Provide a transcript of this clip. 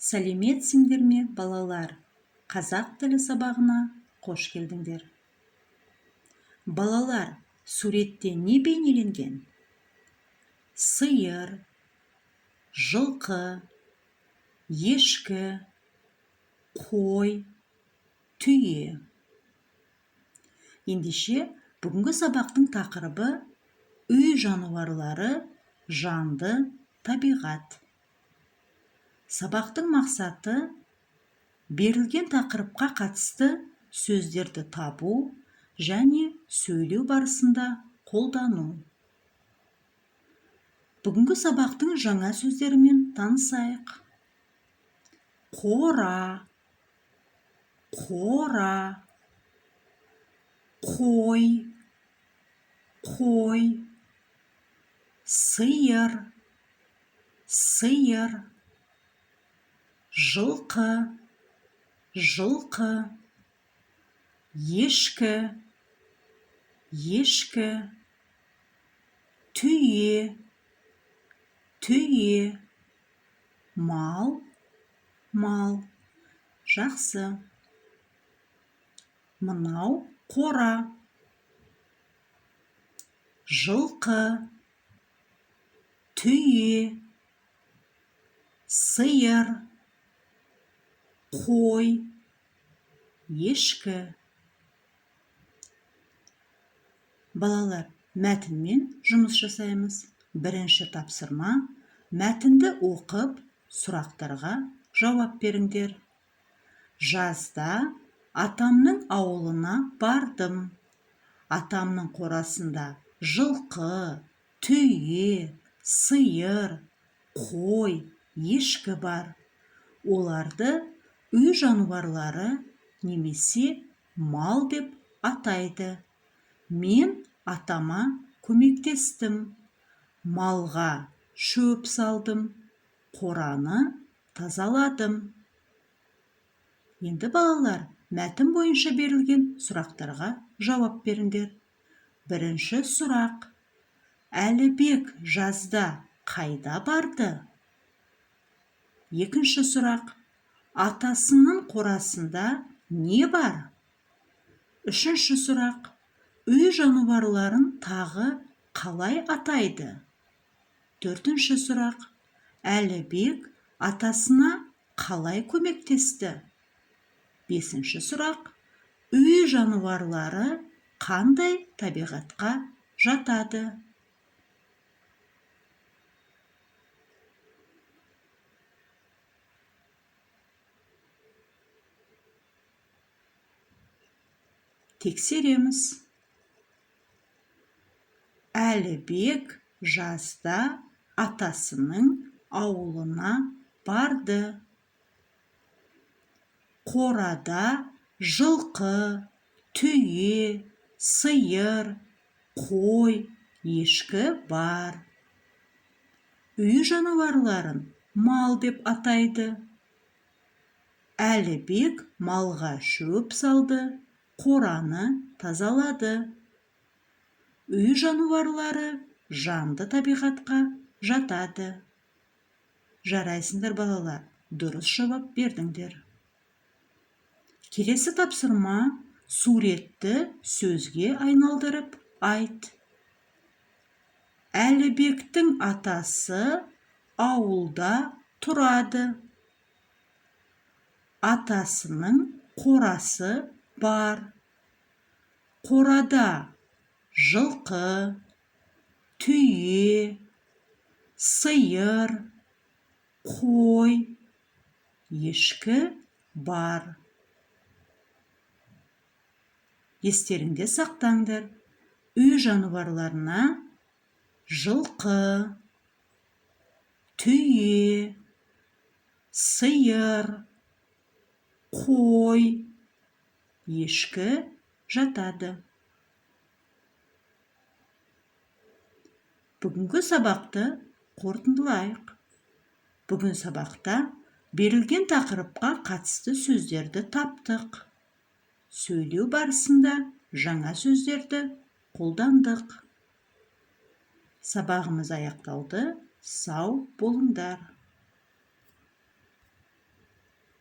Сәлеметсіңдер ме, балалар? Қазақ тілі сабағына қош келдіңдер. Балалар, суретте не бейнеленген? Сиыр, жылқы, ешкі, қой, түйе. Ендеше бүгінгі сабақтың тақырыбы үй жануарлары, жанды табиғат. Сабақтың мақсаты берілген тақырыпқа қатысты сөздерді табу және сөйлеу барысында қолдану. Бүгінгі сабақтың жаңа сөздерімен танысайық. Қора, қора, қой, қой, сиыр, сиыр, жылқы, жылқы, ешкі, ешкі, түйе, түйе, мал, мал. Жақсы. Мынау қора, жылқы, түйе, сиыр, қой, ешкі. Балалар, мәтінмен жұмыс жасаймыз. Бірінші тапсырма: мәтінді оқып, сұрақтарға жауап беріңдер. Жазда атамның ауылына бардым. Атамның қорасында жылқы, түйе, сиыр, қой, ешкі бар. Оларды үй жануарлары немесе мал деп атайды. Мен атама көмектестім. Малға шөп салдым, қораны тазаладым. Енді балалар, мәтін бойынша берілген сұрақтарға жауап беріңдер. Бірінші сұрақ: Әлібек жазда қайда барды? Екінші сұрақ: атасының қорасында не бар? Үшінші сұрақ: үй жануарларын тағы қалай атайды? Төртінші сұрақ: Әлібек атасына қалай көмектесті? Бесінші сұрақ: үй жануарлары қандай табиғатқа жатады? Тексереміз. Әлібек жазда атасының ауылына барды. Қорада жылқы, түйе, сиыр, қой, ешкі бар. Үй жануарларын мал деп атайды. Әлібек малға шөп салды, қораны тазалады. Үй жануарлары жанды табиғатқа жатады. Жарайсыңдар балалар, дұрыс жауап бердіңдер. Келесі тапсырма: суретті сөзге айналдырып айт. Әлібектің атасы ауылда тұрады. Атасының қорасы бар. Қорада жылқы, түйе, сиыр, қой, ешкі бар. Естеріңде сақтаңдар. Үй жануарларына жылқы, түйе, сиыр, қой, ешкі жатады. Бүгінгі сабақты қорытындылайық. Бүгін сабақта берілген тақырыпқа қатысты сөздерді таптық. Сөйлеу барысында жаңа сөздерді қолдандық. Сабағымыз аяқталды. Сау болыңдар.